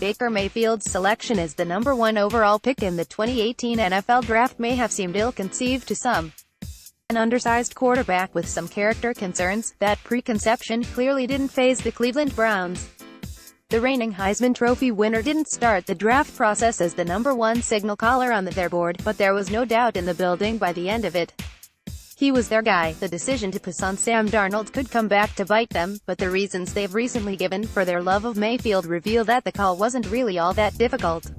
Baker Mayfield's selection as the number 1 overall pick in the 2018 NFL Draft may have seemed ill-conceived to some. An undersized quarterback with some character concerns, that preconception clearly didn't faze the Cleveland Browns. The reigning Heisman Trophy winner didn't start the draft process as the number 1 signal caller on their board, but there was no doubt in the building by the end of it. He was their guy. The decision to pass on Sam Darnold could come back to bite them, but the reasons they've recently given for their love of Mayfield reveal that the call wasn't really all that difficult.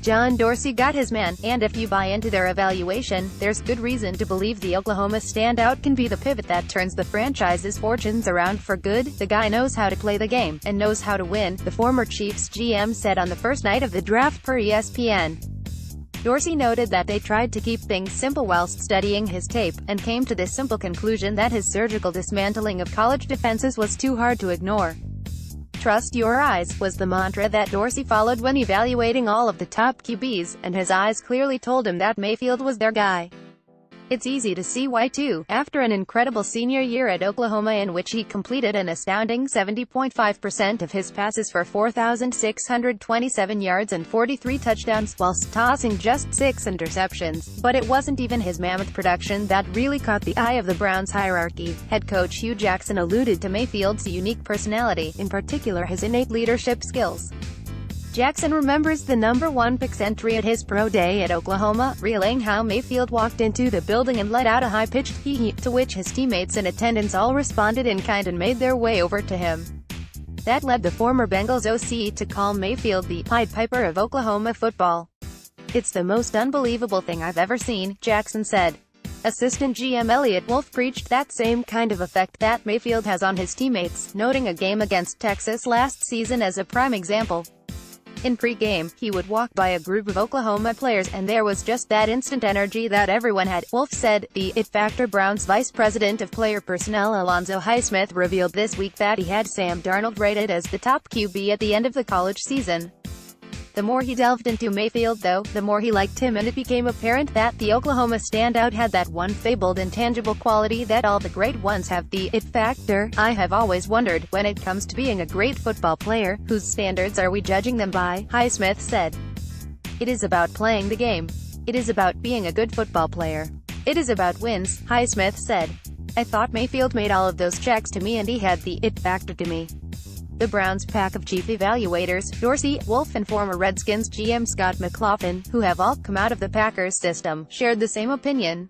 John Dorsey got his man, and if you buy into their evaluation, there's good reason to believe the Oklahoma standout can be the pivot that turns the franchise's fortunes around for good. The guy knows how to play the game, and knows how to win, the former Chiefs GM said on the first night of the draft per ESPN. Dorsey noted that they tried to keep things simple whilst studying his tape, and came to this simple conclusion that his surgical dismantling of college defenses was too hard to ignore. "Trust your eyes," was the mantra that Dorsey followed when evaluating all of the top QBs, and his eyes clearly told him that Mayfield was their guy. It's easy to see why too. After an incredible senior year at Oklahoma in which he completed an astounding 70.5% of his passes for 4,627 yards and 43 touchdowns, whilst tossing just 6 interceptions. But it wasn't even his mammoth production that really caught the eye of the Browns hierarchy. Head coach Hugh Jackson alluded to Mayfield's unique personality, in particular his innate leadership skills. Jackson remembers the number 1 pick's entry at his pro day at Oklahoma, relaying how Mayfield walked into the building and let out a high-pitched hee-hee, to which his teammates in attendance all responded in kind and made their way over to him. That led the former Bengals OC to call Mayfield the Pied Piper of Oklahoma football. "It's the most unbelievable thing I've ever seen," Jackson said. Assistant GM Elliott Wolf preached that same kind of effect that Mayfield has on his teammates, noting a game against Texas last season as a prime example. In pre-game, he would walk by a group of Oklahoma players, and there was just that instant energy that everyone had, Wolf said. The "it factor" Browns Vice President of Player Personnel Alonzo Highsmith revealed this week that he had Sam Darnold rated as the top QB at the end of the college season. The more he delved into Mayfield though, the more he liked him, and it became apparent that the Oklahoma standout had that one fabled intangible quality that all the great ones have, the it factor. "I have always wondered, when it comes to being a great football player, whose standards are we judging them by?" Highsmith said. "It is about playing the game. It is about being a good football player. It is about wins," Highsmith said. "I thought Mayfield made all of those checks to me, and he had the it factor to me." The Browns' pack of chief evaluators, Dorsey, Wolf and former Redskins GM Scott McLaughlin, who have all come out of the Packers system, shared the same opinion.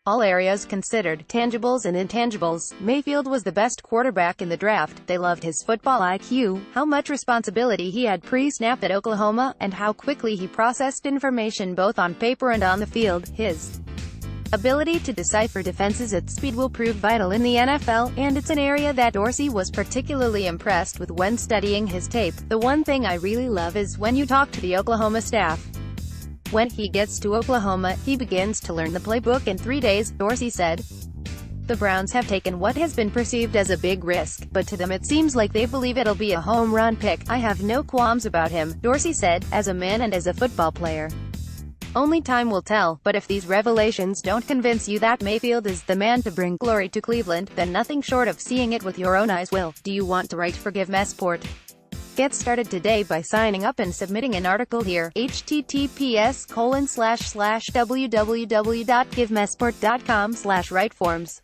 All areas considered, tangibles and intangibles, Mayfield was the best quarterback in the draft. They loved his football IQ, how much responsibility he had pre-snap at Oklahoma, and how quickly he processed information both on paper and on the field. His ability to decipher defenses at speed will prove vital in the NFL, and it's an area that Dorsey was particularly impressed with when studying his tape. "The one thing I really love is when you talk to the Oklahoma staff. When he gets to Oklahoma, he begins to learn the playbook in 3 days," Dorsey said. "The Browns have taken what has been perceived as a big risk, but to them it seems like they believe it'll be a home run pick. I have no qualms about him," Dorsey said, "as a man and as a football player. Only time will tell, but if these revelations don't convince you that Mayfield is the man to bring glory to Cleveland, then nothing short of seeing it with your own eyes will." Do you want to write for Give Mesport? Get started today by signing up and submitting an article here. https://www.givemesport.com/writeforms